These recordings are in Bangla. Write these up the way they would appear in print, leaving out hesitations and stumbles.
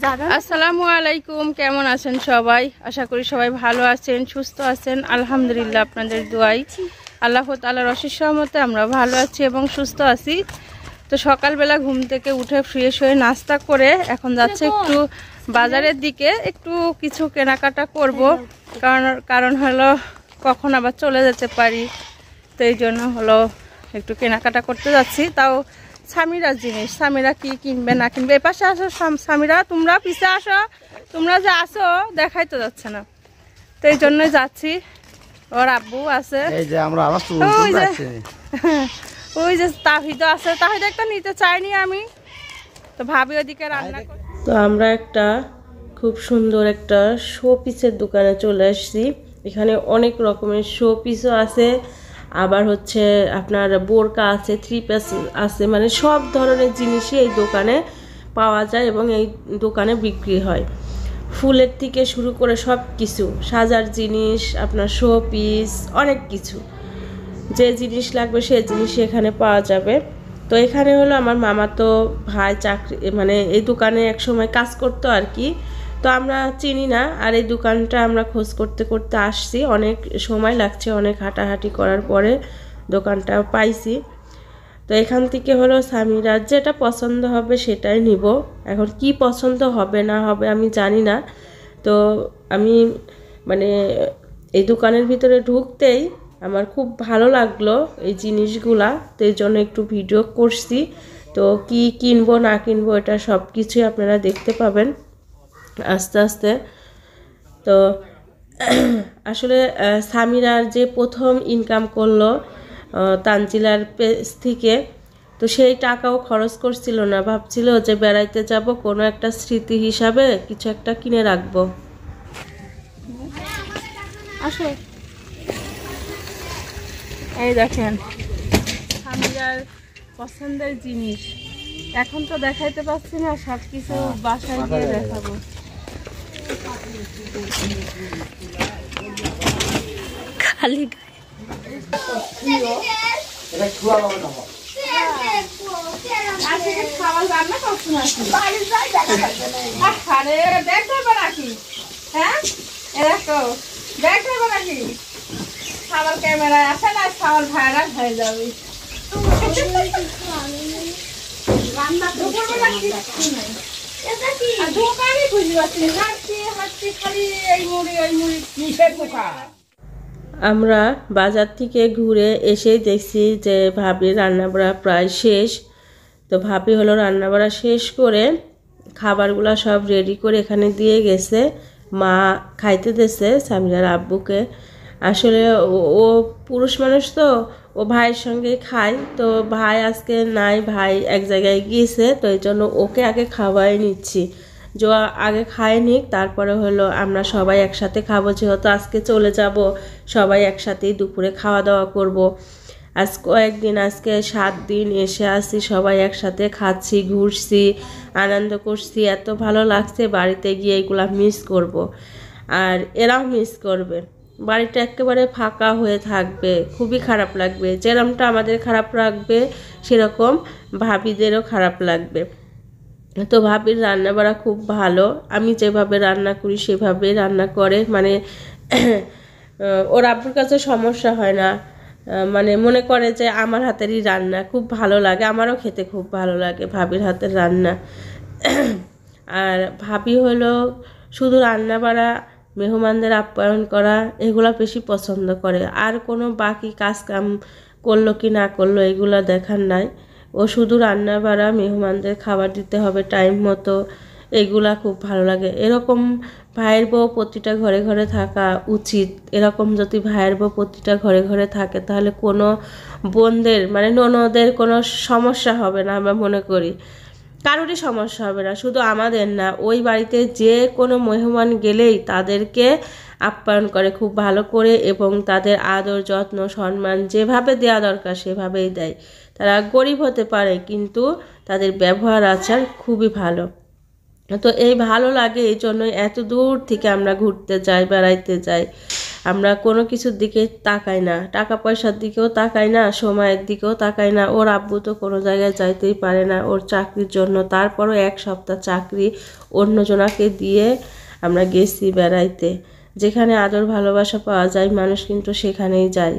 আসসালামু আলাইকুম, কেমন আছেন সবাই? আশা করি সবাই ভালো আছেন, সুস্থ আছেন। আলহামদুলিল্লাহ, আপনাদের দোয়াই, আল্লাহ তাআলার অশেষ রহমতে আমরা ভালো আছি এবং সুস্থ আছি। তো সকালবেলা ঘুম থেকে উঠে ফ্রেশ হয়ে নাস্তা করে এখন যাচ্ছে একটু বাজারের দিকে, একটু কিছু কেনাকাটা করব। কারণ হলো কখন আবার চলে যেতে পারি, তো এই জন্য হলো একটু কেনাকাটা করতে যাচ্ছি। তাও সামিরার জিনিস, সামিরা কি কিনবে না কিনবে। এ পাশে আসো সামিরা, তোমরা পিছে আসো, তোমরা যে আসো দেখাই তো যাচ্ছে না, তো এই জন্যই যাচ্ছি। ওর আব্বু আছে, ওই যে তাহিদা আছে, তাহিদা একটা নিতে চাইনি আমি, তো ভাবি ওদিকে রান্না করি। তো আমরা একটা খুব সুন্দর একটা শো পিসের দোকানে চলে আসছি। এখানে অনেক রকমের শো পিসও আছে, আবার হচ্ছে আপনার বোরকা আছে, থ্রি পিস আছে, মানে সব ধরনের জিনিসই এই দোকানে পাওয়া যায় এবং এই দোকানে বিক্রি হয়। ফুলের থেকে শুরু করে সব কিছু, সাজার জিনিস, আপনার শো পিস, অনেক কিছু যে জিনিস লাগবে সেই জিনিস এখানে পাওয়া যাবে। তো এখানে হলো আমার মামাতো ভাই চাকরি, মানে এই দোকানে এক সময় কাজ করতো আর কি। তো আমরা চিনি না, আর এই দোকানটা আমরা খোঁজ করতে করতে আসছি, অনেক সময় লাগছে, অনেক হাঁটাহাঁটি করার পরে দোকানটা পাইছি। তো এখান থেকে হলো সামিরার যেটা পছন্দ হবে সেটাই নিব। এখন কি পছন্দ হবে না হবে আমি জানি না। তো আমি মানে এই দোকানের ভিতরে ঢুকতেই আমার খুব ভালো লাগলো এই জিনিসগুলা, তো এই জন্য একটু ভিডিও করছি। তো কি কিনবো না কিনবো এটা সব কিছুই আপনারা দেখতে পাবেন আস্তে আস্তে। তো আসলে সামিরার যে প্রথম ইনকাম করলো তানজিলার পেজ থেকে, তো সেই টাকাও খরচ করছিল না, ভাবছিল যে বেড়াইতে যাব, কোনো একটা স্মৃতি হিসাবে কিছু একটা কিনে রাখবো। আসো, এই দেখেন সামিরার পছন্দের জিনিস। এখন তো দেখাইতে পাচ্ছি না, সব কিছু বাসায় গিয়ে দেখাবো। খালি খাবার ক্যামেরায় আসে না, খাবার ভাইরাল হয়ে যাবে। আমরা বাজার থেকে ঘুরে এসেই দেখছি যে ভাবির রান্নাবাড়া প্রায় শেষ। তো ভাবি হলো রান্নাবাড়া শেষ করে খাবারগুলো সব রেডি করে এখানে দিয়ে গেছে, মা খাইতে দিয়েছে সামিরার আব্বুকে। আসলে ও পুরুষ মানুষ, তো ও ভাইয়ের সঙ্গে খায়, তো ভাই আজকে নাই, ভাই এক জায়গায় গিয়েছে, তো এই জন্য ওকে আগে খাওয়াই নিচ্ছি। যে আগে খায় নিক, তারপরে হলো আমরা সবাই একসাথে খাবো, যেহেতু আজকে চলে যাব, সবাই একসাথেই দুপুরে খাওয়া দাওয়া করব। আজ কয়েকদিন, আজকে 7 দিন এসে আসি, সবাই একসাথে খাচ্ছি, ঘুরছি, আনন্দ করছি, এত ভালো লাগছে। বাড়িতে গিয়ে এগুলা মিস করব, আর এরাও মিস করবে। বাড়িটা একেবারে ফাঁকা হয়ে থাকবে, খুবই খারাপ লাগবে। যেরকমটা আমাদের খারাপ লাগবে সেরকম ভাবিদেরও খারাপ লাগবে। তো ভাবির রান্না বাড়া খুব ভালো, আমি যেভাবে রান্না করি সেভাবে রান্না করে, মানে ওর আব্বুর কাছে সমস্যা হয় না, মানে মনে করে যে আমার হাতেরই রান্না খুব ভালো লাগে, আমারও খেতে খুব ভালো লাগে ভাবির হাতের রান্না। আর ভাবি হলো শুধু রান্না বাড়া, মেহমানদের আপ্যায়ন করা, এগুলা বেশি পছন্দ করে। আর কোনো বাকি কাজ কাম করলো কি না করলো এগুলা দেখার নাই, ও শুধু রান্না বাড়া, মেহমানদের খাবার দিতে হবে টাইম মতো, এগুলা খুব ভালো লাগে। এরকম ভাইয়ের বউ প্রতিটা ঘরে ঘরে থাকা উচিত। এরকম যদি ভাইয়ের বউ প্রতিটা ঘরে ঘরে থাকে তাহলে কোনো বোনদের, মানে ননদের কোনো সমস্যা হবে না, আমরা মনে করি কারোরই সমস্যা হবে না, শুধু আমাদের না, ওই বাড়িতে যে কোনো মেহমান গেলেই তাদেরকে আপ্যায়ন করে খুব ভালো করে, এবং তাদের আদর যত্ন সম্মান যেভাবে দেওয়া দরকার সেভাবেই দেয়। তারা গরিব হতে পারে কিন্তু তাদের ব্যবহার আচার খুবই ভালো। তো এই ভালো লাগে, এই জন্যই এত দূর থেকে আমরা ঘুরতে যাই, বেড়াইতে যাই। আমরা কোনো কিছুর দিকে তাকাই না, টাকা পয়সার দিকেও তাকাই না, সময়ের দিকেও তাকাই না। ওর আব্বু তো কোনো জায়গায় যাইতেই পারে না ওর চাকরির জন্য, তারপরও 1 সপ্তাহ চাকরি অন্যজনাকে দিয়ে আমরা গেছি বেড়াইতে। যেখানে আদর ভালোবাসা পাওয়া যায় মানুষ কিন্তু সেখানেই যায়।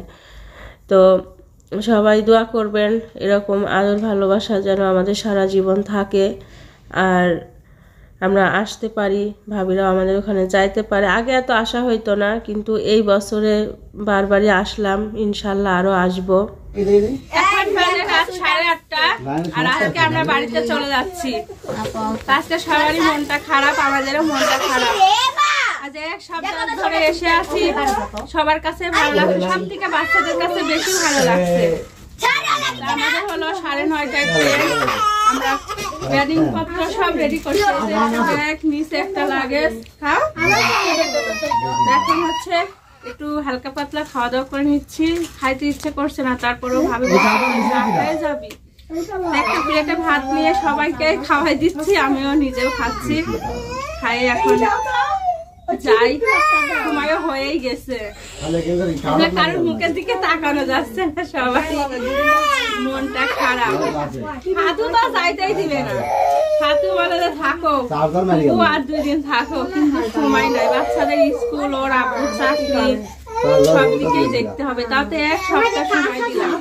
তো সবাই দোয়া করবেন এরকম আদর ভালোবাসা যেন আমাদের সারা জীবন থাকে, আর আমরা আসতে পারি, ভাবিরাও আমাদের ওখানে যাইতে পারে। আগে এত আশা হইতো না, কিন্তু এই বছরে বারবারই আসলাম, ইনশাল্লাহ আরো আসবো। এখন বাজে রাত 8:30 আর আজকে আমরা বাড়িতে চলে যাচ্ছি। আজকে সবারই মনটা খারাপ, আমাদেরও মনটা খারাপ। আজ 1 সপ্তাহ ধরে এসে আছি, সবার কাছে ভালো লাগছে, সব থেকে বাচ্চাদের কাছে বেশি ভালো লাগছে। আমাদের হলো 9:30টায় ট্রেন, আমরা ব্যাডিং পত্র সব রেডি করছি, ব্যাগ নিচে একটা লাগেজ। এখন হচ্ছে একটু হালকা পাতলা খাওয়া দাওয়া করে নিচ্ছি, খাইতে ইচ্ছে করছে না, তারপরেও ভাবি হয়ে যাবি। একটা প্লেটে ভাত নিয়ে সবাইকে খাওয়াই দিচ্ছি, আমিও নিজেও খাচ্ছি। খাই এখন যাই, সময়ও হয়েই গেছে, কারোর মুখের দিকে তাকানো যাচ্ছে না, সবাই মনটা খারাপ। হাতু তো যাইতেই দিবে না, হাতু বলে যে থাকো আর 2 দিন থাকো, কিন্তু সময় নাই, বাচ্চাদের স্কুল, ওর আব্বুর চাকরি, সব দিকেই দেখতে হবে। তাতে 1 সপ্তাহ সময় দিলাম।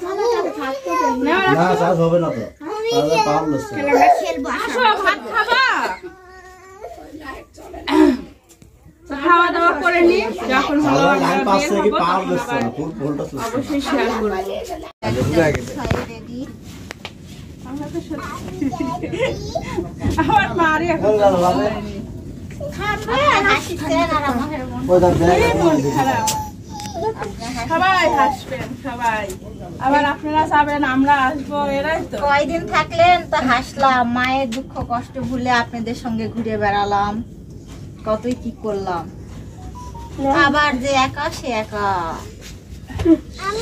আসো ভাত খাবা, খাওয়া দাওয়া করে নি, যখন হলো অবশ্যই শেয়ার করবো। আমার মারি এখন সবাই হাসবেন, সবাই আবার আপনারা যাবেন, আমরা আসবো, এরাই তো। কয়দিন থাকলেন তো হাসলাম, মায়ের দুঃখ কষ্ট ভুলে আপনাদের সঙ্গে ঘুরে বেড়ালাম, কতই কি করলাম, আবার যে একা সে একা।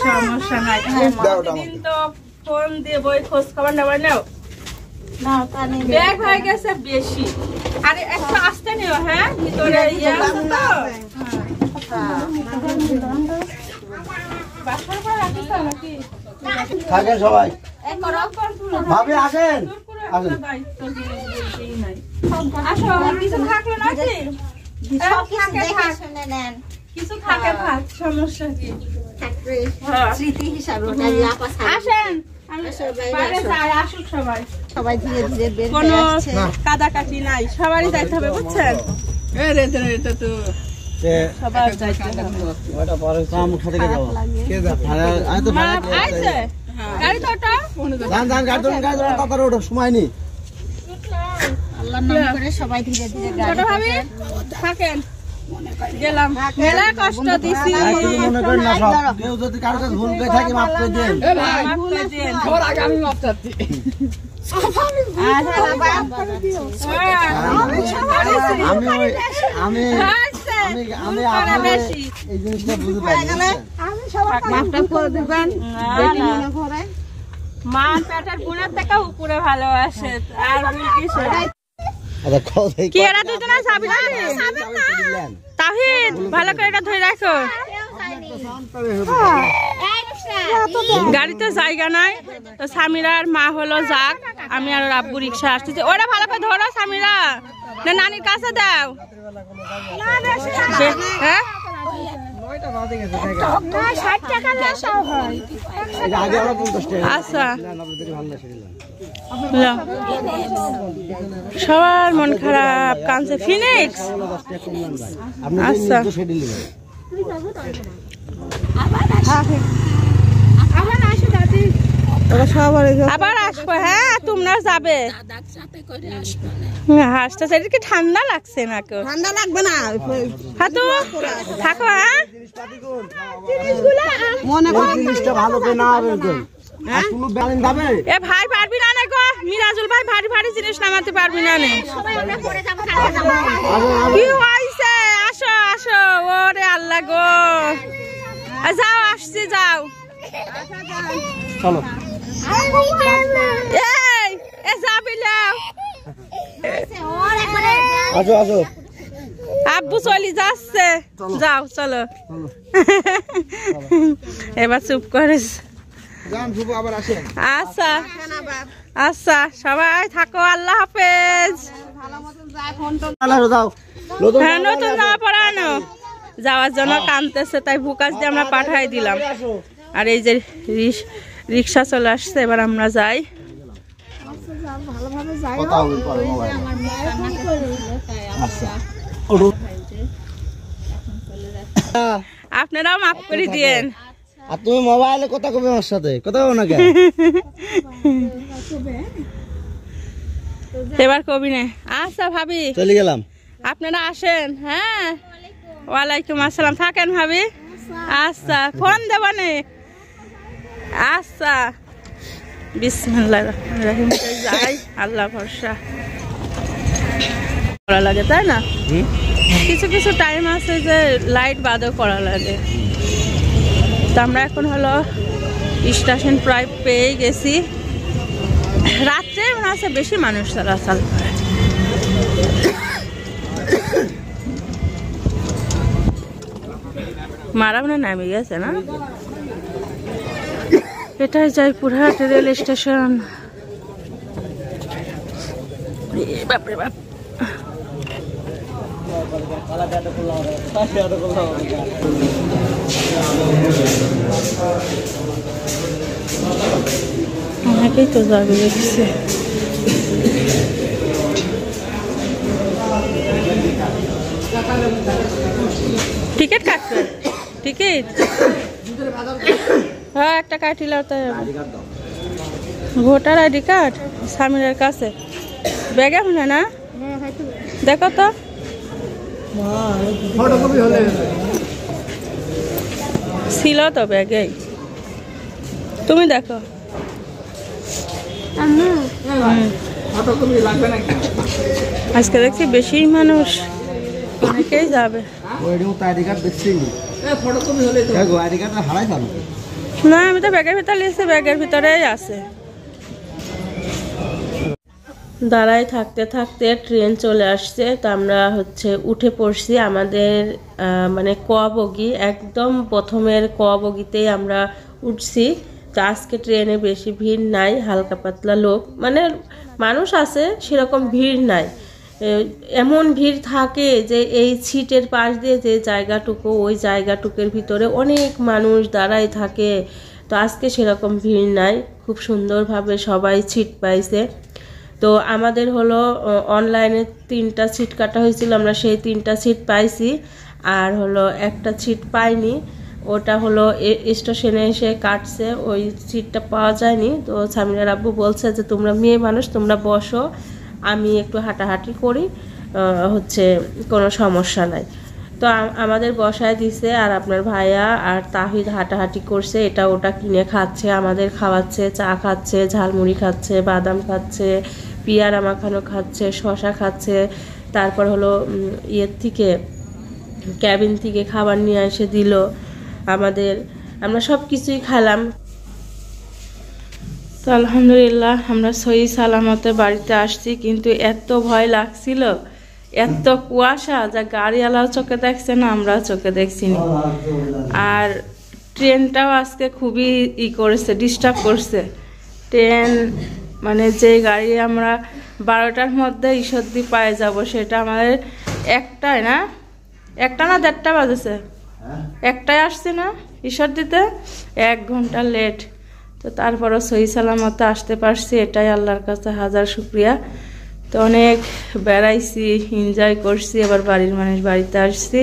সমস্যা নাই, প্রতিদিন তো ফোন দিয়ে বই খোঁজ খবর নেওয়া নেও না, তা নেই, ব্যাগ হয়ে গেছে বেশি। আরে একটু আসতে নিও, হ্যাঁ ভিতরে ইয়ে আছে তো, বাসার পর আসিস নাকি থাকেন সবাই, ভাবি আসেন, আসো। কিছু থাকলো নাকি? সব কিছু দেখে শুনে নেন, কিছু থাকে ভাত, সমস্যা কি? স্মৃতি হিসাবে আসেন, আসুক সবাই, সবাই ধীরে ধীরে বের কোনো হয়ে আসছে। কাদাকাটি নাই, সবারই যাইতে হবে, বুঝছেন? এটা তো সবার যাইতে হবে। মা আইছে, গাড়ি তো ওটা সময় নেই। আল্লাহর নাম করে সবাই ধীরে ধীরে ছোট ভাবি থাকেন, গেলাম, মেলা কষ্ট দিছি। মনে করেন না, সব কেউ যদি কারো কাছে ভুল করে থাকে মাফ করে দেন। আমি মাফ চাচ্ছি। এই জিনিসটা বুঝতে পারি, মা পেটের গুণের থেকে উপরে ভালোবাসে, আর কি এরা দুজনে যাবি না? তাহিদ ভালো করে এটা ধরে রাখো, গাড়িতে জায়গা নাই তো। সামিরার মা হলো যাক, আমি আর আব্বু রিক্সা আসতেছি। ওরা ভালো করে ধরো সামিরা, না নানির কাছে দাও। হ্যাঁ আচ্ছা, সবার মন খারাপ, কানছে ফিনিক্স। আচ্ছা আবার আসবো, হ্যাঁ তোমরা যাবে, হাসতেছে। এটা কি ঠান্ডা লাগছে না? ঠান্ডা লাগবে না, হাতু থাকো। হ্যাঁ মনে করেন জিনিসটা ভালো করে না হবে তো। এ ভাই পারবি না না গো, মিরাজুল ভাই ভারী ভারী জিনিস নামাতে পারবি না নে। কি হইছে? আসো আসো, ওরে আল্লাহ গো, যাও আসছি, যাও চলো। এই যাবি লাও, আসো আসো। আব্বু চলি যাচ্ছে, যাও চলো। এবার চুপ করেছ। আচ্ছা আচ্ছা, সবাই থাকো, আল্লাহ হাফেজ। হ্যাঁ, নতুন জামা পরা আনো। যাওয়ার জন্য কাঁদতেছে, তাই বুকাস দিয়ে আমরা পাঠাই দিলাম। আর এই যে রিক্সা চলে আসছে, এবার আমরা যাই। আপনারাও মাফ করে দিয়েন। আর তুমি মোবাইলে কথা কবে আমার সাথে কথা বলো না কেন? এবার কবি না। আচ্ছা ভাবি, চলে গেলাম। আপনারা আসেন। হ্যাঁ, ওয়ালাইকুম আসসালাম। থাকেন ভাবি। আচ্ছা, ফোন দেবানে। আচ্ছা, বিসমিল্লাহির রহমানির রহিম। যাই, আল্লাহ ভরসা। করা লাগে তাই না? কিছু কিছু টাইম আছে যে লাইট বাদও করা লাগে। তো আমরা এখন হলো স্টেশন প্রায় পেয়ে গেছি। রাত্রে মনে হচ্ছে বেশি মানুষ চলাচল করে। মারা মনে নামে গেছে না? এটাই জয়পুরহাট রেল স্টেশন। বাপরে বাপ, অনেকেই তো যাবে দেখছে। টিকিট কাটবে? টিকিট হ্যাঁ, একটা কাটিলে ভোটার আইডি কার্ড সামিরের কাছে ব্যাগে মনে না? দেখো তো, ছিল তো ব্যাগে। তুমি দেখো। আজকে দেখছি বেশি মানুষ, অনেকেই যাবে। না, আমি তো ব্যাগের ভিতরে লিখছি, ব্যাগের ভিতরেই আছে। দাঁড়ায় থাকতে থাকতে ট্রেন চলে আসছে। তো আমরা উঠে পড়ছি। আমাদের মানে ক বগি, একদম প্রথমের ক বগিতেই আমরা উঠছি। তো আজকে ট্রেনে বেশি ভিড় নাই, হালকা পাতলা লোক, মানে মানুষ আছে, সেরকম ভিড় নাই। এমন ভিড় থাকে যে এই সিটের পাশ দিয়ে যে জায়গাটুকু, ওই জায়গাটুকুর ভিতরে অনেক মানুষ দাঁড়ায় থাকে। তো আজকে সেরকম ভিড় নাই, খুব সুন্দরভাবে সবাই সিট পাইছে। তো আমাদের হলো অনলাইনে 3টা সিট কাটা হয়েছিল, আমরা সেই 3টা সিট পাইছি। আর হলো একটা সিট পাইনি, ওটা হলো স্টেশনে এসে কাটছে, ওই সিটটা পাওয়া যায়নি। তো সামিরার আব্বু বলছে যে তোমরা মেয়ে মানুষ, তোমরা বসো, আমি একটু হাঁটাহাঁটি করি, কোনো সমস্যা নাই। তো আমাদের বসায় দিছে। আর আপনার ভাইয়া আর তাহিদ হাঁটাহাঁটি করছে, এটা ওটা কিনে খাচ্ছে, আমাদের খাওয়াচ্ছে, চা খাচ্ছে, ঝালমুড়ি খাচ্ছে, বাদাম খাচ্ছে, পিয়ারা মাখানো খাচ্ছে, শশা খাচ্ছে। তারপর হলো ক্যাবিন থেকে খাবার নিয়ে এসে দিল আমাদের, আমরা সব কিছুই খেলাম। তো আলহামদুলিল্লাহ আমরা সহি সালামতে বাড়িতে আসছি। কিন্তু এত ভয় লাগছিল, এত কুয়াশা, যা গাড়িওয়ালাও চোখে দেখছে না, আমরাও চোখে দেখছি না। আর ট্রেনটাও আজকে খুবই করেছে, ডিস্টার্ব করছে। ট্রেন মানে যে গাড়ি আমরা 12টার মধ্যে ঈশ্বরদী পায়ে যাব, সেটা আমাদের একটা না 1টা বাজেছে, একটাই আসছে না ঈশ্বরদীতে, 1 ঘন্টা লেট। তো তারপরও সহি সালামতে আসতে পারছি, এটাই আল্লাহর কাছে হাজার শুকরিয়া। তো অনেক বেড়াইছি, এনজয় করছি। এবার বাড়ির মানুষ বাড়িতে আসছি,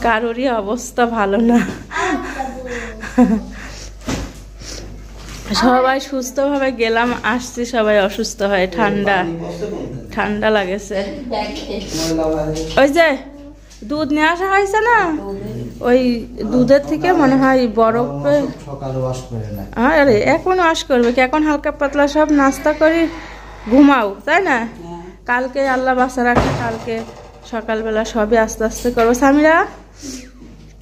কারোরই অবস্থা ভালো না। সবাই সুস্থভাবে গেলাম, আসছি সবাই অসুস্থ হয়, ঠান্ডা লাগেছে। ওই যে দুধ নিয়ে আসা হয়েছে না, ওই দুধের থেকে মনে হয় বরফ। আরে এখন ওয়াশ করবে কি? এখন হালকা পাতলা সব নাস্তা করি, ঘুমাও, তাই না? কালকে আল্লাহ বাঁচা রাখে, কালকে সকালবেলা সবই আস্তে আস্তে করবো। সামিরা,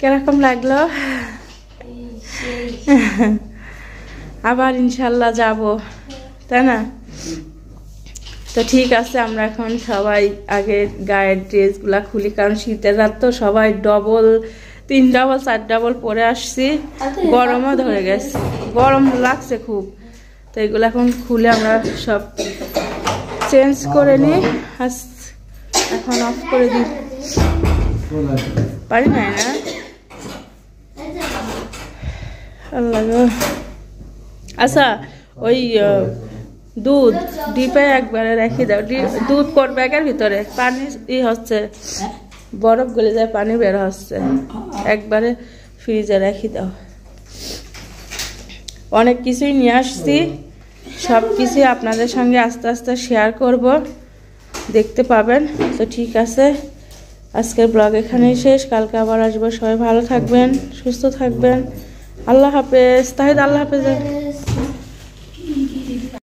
কিরকম লাগলো? আবার ইনশাল্লাহ যাব, তাই না? তো ঠিক আছে, আমরা এখন সবাই আগে গায়ের ড্রেসগুলা খুলি, কারণ শীতের রাত তো সবাই ডবল 3 ডাবল 4 ডাবল পরে আসছি, গরমও ধরে গেছে, গরম লাগছে খুব। তো এগুলো এখন খুলে আমরা সব চেঞ্জ করে নিই। এখন অফ করে দিই, পারি নাই না, আল্লাহ গো। আচ্ছা ওই দুধ ডিপে একবারে রেখে দাও, দুধ কোট ব্যাগের ভিতরে, পানি হচ্ছে বরফ গলে যায়, পানি বের হচ্ছে, একবারে ফ্রিজে রেখে দাও। অনেক কিছুই নিয়ে আসছি, সব কিছুই আপনাদের সঙ্গে আস্তে আস্তে শেয়ার করব, দেখতে পাবেন। তো ঠিক আছে, আজকের ব্লগ এখানেই শেষ, কালকে আবার আসবো। সবাই ভালো থাকবেন, সুস্থ থাকবেন, আল্লাহ হাফেজ। তাহিদ আল্লাহ হাফেজ।